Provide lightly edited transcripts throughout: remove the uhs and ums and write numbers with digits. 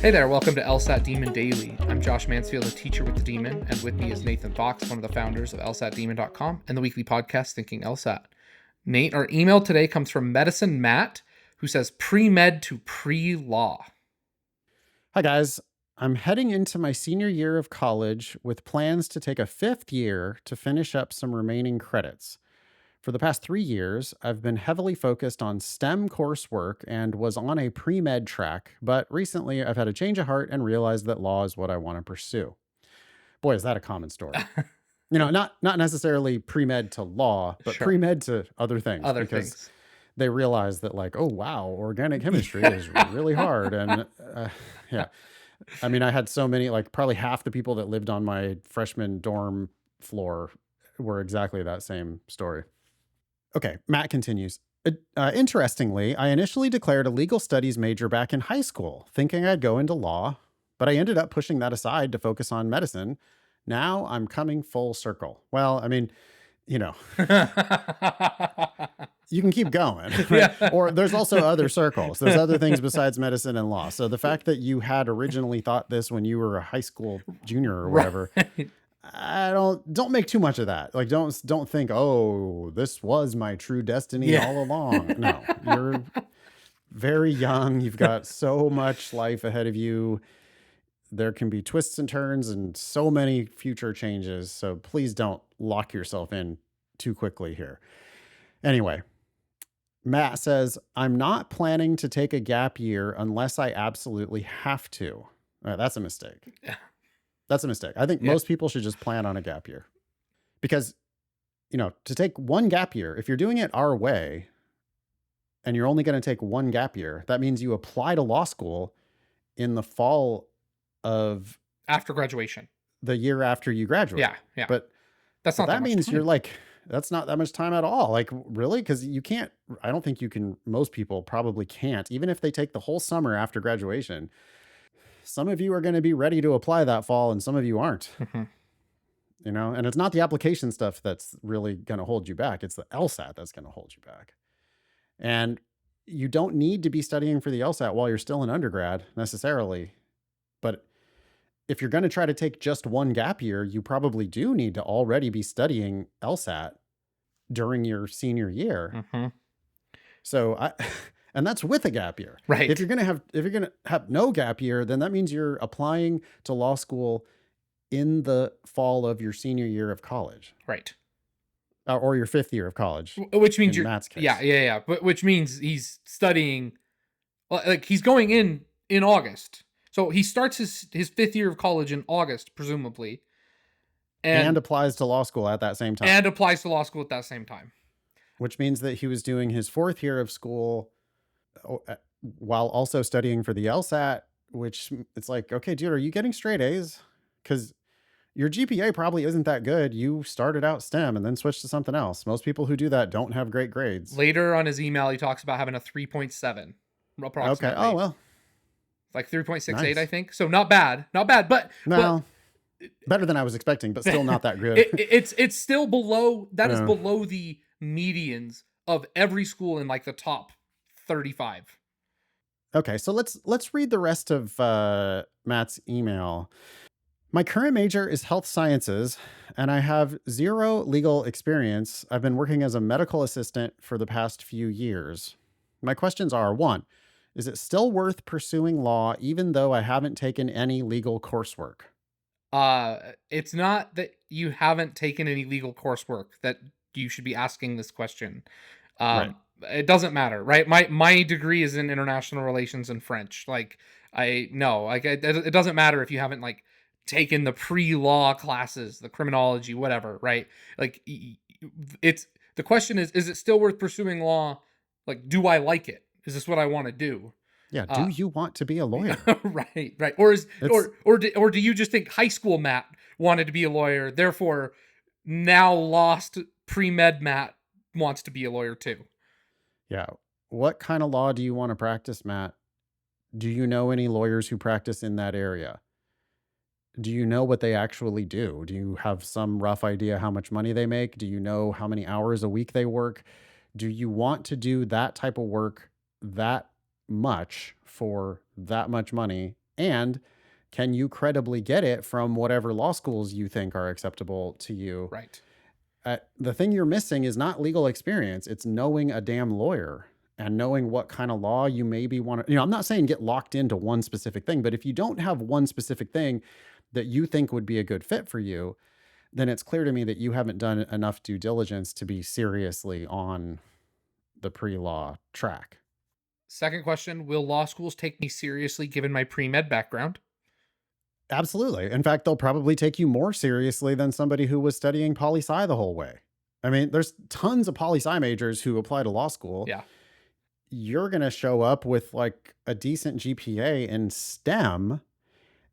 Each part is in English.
Hey there, welcome to LSAT Demon Daily. I'm Josh Mansfield, a teacher with the Demon, and with me is Nathan Fox, one of the founders of LSATdemon.com and the weekly podcast Thinking LSAT. Nate, our email today comes from Medicine Matt, who says pre-med to pre-law. Hi guys, I'm heading into my senior year of college with plans to take a fifth year to finish up some remaining credits. For the past 3 years, I've been heavily focused on STEM coursework and was on a pre-med track, but recently I've had a change of heart and realized that law is what I want to pursue. Boy, is that a common story. Not necessarily pre-med to law, but Sure. pre-med to other things, Other because things. they realize that, like, oh wow, organic chemistry is really hard. And yeah, I mean, I had so many, like probably half the people that lived on my freshman dorm floor were exactly that same story. Okay, Matt continues. Interestingly, I initially declared a legal studies major back in high school, thinking I'd go into law, but I ended up pushing that aside to focus on medicine. Now I'm coming full circle. Well, I mean, you know, you can keep going, right? Yeah. Or there's also other circles. There's other things besides medicine and law. So the fact that you had originally thought this when you were a high school junior or whatever, Right. I don't make too much of that. Like don't think, oh, this was my true destiny Yeah. all along. No, you're very young. You've got so much life ahead of you. There can be twists and turns and so many future changes. So please don't lock yourself in too quickly here. Anyway, Matt says, I'm not planning to take a gap year unless I absolutely have to. That's a mistake. Yeah. That's a mistake. I think Yeah. most people should just plan on a gap year because, to take one gap year, if you're doing it our way and you're only going to take one gap year, that means you apply to law school in the fall of After graduation. the year after you graduate. Yeah. But That's not that much means time. you're like, that's not that much time at all. Like, really? Because you can't, I don't think you can, most people probably can't, even if they take the whole summer after graduation. Some of you are going to be ready to apply that fall and some of you aren't, Mhm. and it's not the application stuff that's really going to hold you back. It's the LSAT that's going to hold you back. And you don't need to be studying for the LSAT while you're still in undergrad necessarily. But if you're going to try to take just one gap year, you probably do need to already be studying LSAT during your senior year. Mhm. So and that's with a gap year. Right. If you're going to have no gap year, then that means you're applying to law school in the fall of your senior year of college. Right. Or your fifth year of college. Which means in Matt's case. Yeah. But which means he's studying, like he's going in August. So he starts his fifth year of college in August, presumably. And applies to law school at that same time. And applies to law school at that same time. Which means that he was doing his fourth year of school while also studying for the LSAT, which it's like, okay, dude, are you getting straight A's? Because your GPA probably isn't that good. You started out STEM and then switched to something else. Most people who do that don't have great grades. Later on his email, he talks about having a 3.7 approximately. Okay. Oh, well. Like 3.68, Nice. I think. So not bad. But no, better than I was expecting, but still not that good. It's still below. That is below the medians of every school in like the top 35. Okay, so let's read the rest of Matt's email. My current major is health sciences, and I have zero legal experience. I've been working as a medical assistant for the past few years. My questions are: 1, is it still worth pursuing law even though I haven't taken any legal coursework? It's not that you haven't taken any legal coursework that you should be asking this question. Right. It doesn't matter, right? My degree is in international relations and French. Like it doesn't matter if you haven't like taken the pre-law classes, the criminology, whatever, right? Like it's the question is it still worth pursuing law? Like, do I like it? Is this what I want to do? Yeah. Do you want to be a lawyer? Right. Or do you just think high school Matt wanted to be a lawyer, therefore now lost pre-med Matt wants to be a lawyer too? Yeah. What kind of law do you want to practice, Matt? Do you know any lawyers who practice in that area? Do you know what they actually do? Do you have some rough idea how much money they make? Do you know how many hours a week they work? Do you want to do that type of work that much for that much money And can you credibly get it from whatever law schools you think are acceptable to you? Right. The thing you're missing is not legal experience. It's knowing a damn lawyer and knowing what kind of law you maybe want to, I'm not saying get locked into one specific thing, but if you don't have one specific thing that you think would be a good fit for you, then it's clear to me that you haven't done enough due diligence to be seriously on the pre-law track. Second question, will law schools take me seriously given my pre-med background? Absolutely. In fact, they'll probably take you more seriously than somebody who was studying poli-sci the whole way. I mean, there's tons of poli-sci majors who apply to law school. Yeah. You're going to show up with like a decent GPA in STEM.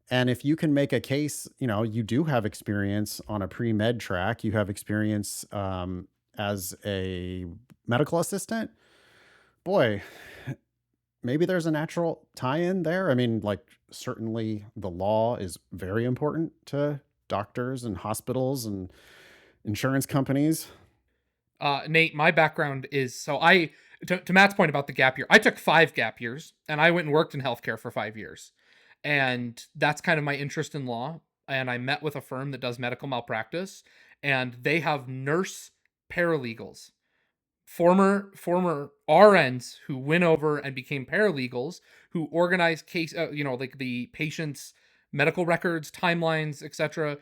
And if you can make a case, you do have experience on a pre-med track, you have experience as a medical assistant, boy, maybe there's a natural tie-in there. I mean, like, certainly the law is very important to doctors and hospitals and insurance companies. Nate, my background is, to Matt's point about the gap year, I took 5 gap years and I went and worked in healthcare for 5 years. And that's kind of my interest in law. And I met with a firm that does medical malpractice, and they have nurse paralegals, former RNs who went over and became paralegals, who organize case, like the patient's medical records, timelines, etc.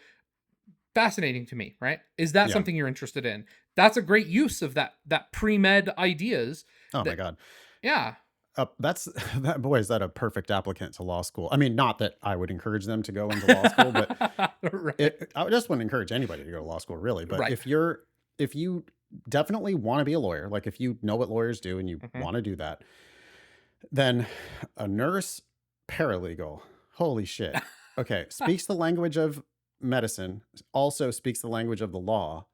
Fascinating to me, right? Is that Yeah. something you're interested in? That's a great use of that pre-med ideas. Oh my God. Yeah. That boy, is that a perfect applicant to law school? I mean, not that I would encourage them to go into law school, but Right. I just wouldn't encourage anybody to go to law school, really. But Right. if you definitely want to be a lawyer, like if you know what lawyers do and you want to do that, then a nurse paralegal, holy shit. Okay, speaks the language of medicine, also speaks the language of the law,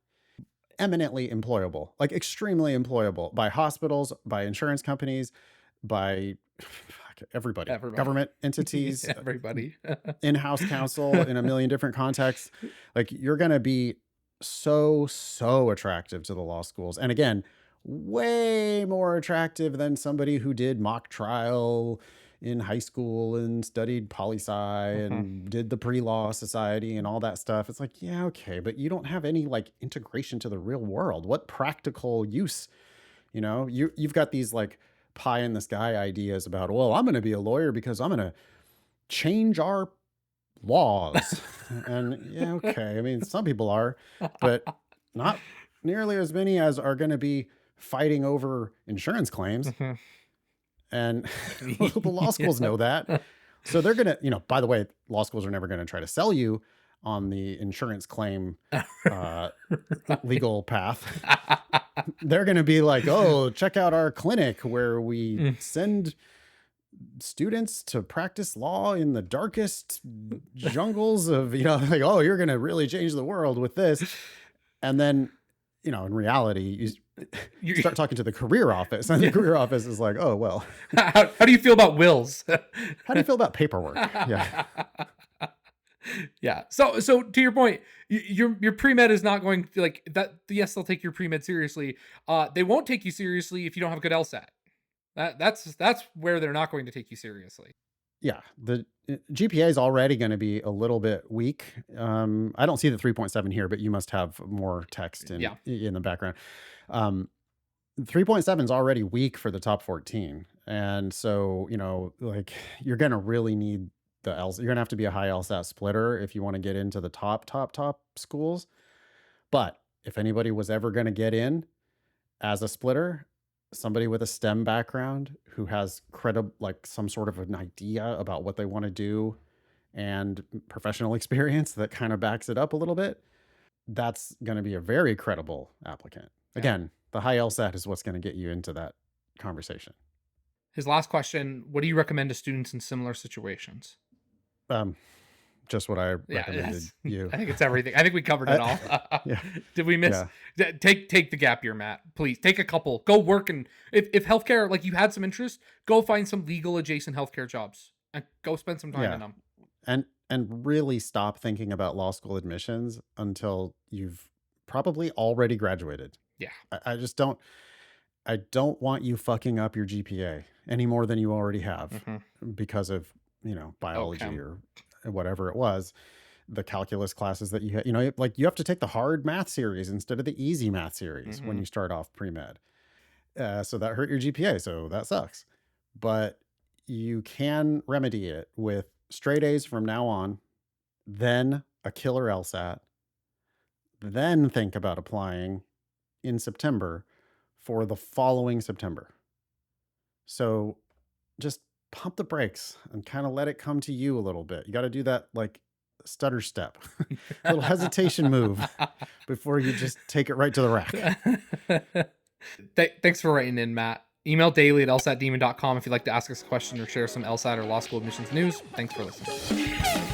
eminently employable, like extremely employable by hospitals, by insurance companies, by everybody. Government entities, Everybody. in-house counsel in a million different contexts. Like, you're going to be so attractive to the law schools. And again, way more attractive than somebody who did mock trial in high school and studied poli-sci and did the pre-law society and all that stuff. It's like, yeah, okay, but you don't have any like integration to the real world. What practical use? You've got these like pie in the sky ideas about, well, I'm going to be a lawyer because I'm going to change our laws. And yeah, okay. I mean, some people are, but not nearly as many as are going to be fighting over insurance claims. And the law schools know that. So they're going to, by the way, law schools are never going to try to sell you on the insurance claim legal path. They're going to be like, oh, check out our clinic where we send students to practice law in the darkest jungles of, like, oh, you're going to really change the world with this. And then, in reality, you start talking to the career office, and the career office is like, oh, well. How do you feel about wills? How do you feel about paperwork? Yeah. Yeah. So to your point, your pre-med is not going to like that. Yes, they'll take your pre-med seriously. They won't take you seriously if you don't have a good LSAT. That's where they're not going to take you seriously. Yeah. The GPA is already going to be a little bit weak. I don't see the 3.7 here, but you must have more text in the background. 3.7 is already weak for the top 14. And so, like, you're going to really need you're going to have to be a high LSAT splitter if you want to get into the top schools. But if anybody was ever going to get in as a splitter, somebody with a STEM background who has like some sort of an idea about what they want to do and professional experience that kind of backs it up a little bit, that's going to be a very credible applicant. Again, the high LSAT is what's going to get you into that conversation. His last question, what do you recommend to students in similar situations? Just what I recommended you. I think it's everything. I think we covered it all. Yeah. Did we miss? Yeah. Take the gap year, Matt. Please take a couple. Go work, and if healthcare, like you had some interest, go find some legal adjacent healthcare jobs and go spend some time in them. And really stop thinking about law school admissions until you've probably already graduated. Yeah. I just don't. I don't want you fucking up your GPA any more than you already have because of biology Okay. or whatever it was, the calculus classes that you had, like you have to take the hard math series instead of the easy math series when Hmm. you start off pre-med. So that hurt your GPA. So that sucks. But you can remedy it with straight A's from now on, then a killer LSAT, then think about applying in September for the following September. So just pump the brakes and kind of let it come to you a little bit. You got to do that like stutter step, little hesitation move before you just take it right to the rack. Thanks for writing in, Matt. Email daily@lsatdemon.com if you'd like to ask us a question or share some LSAT or law school admissions news. Thanks for listening.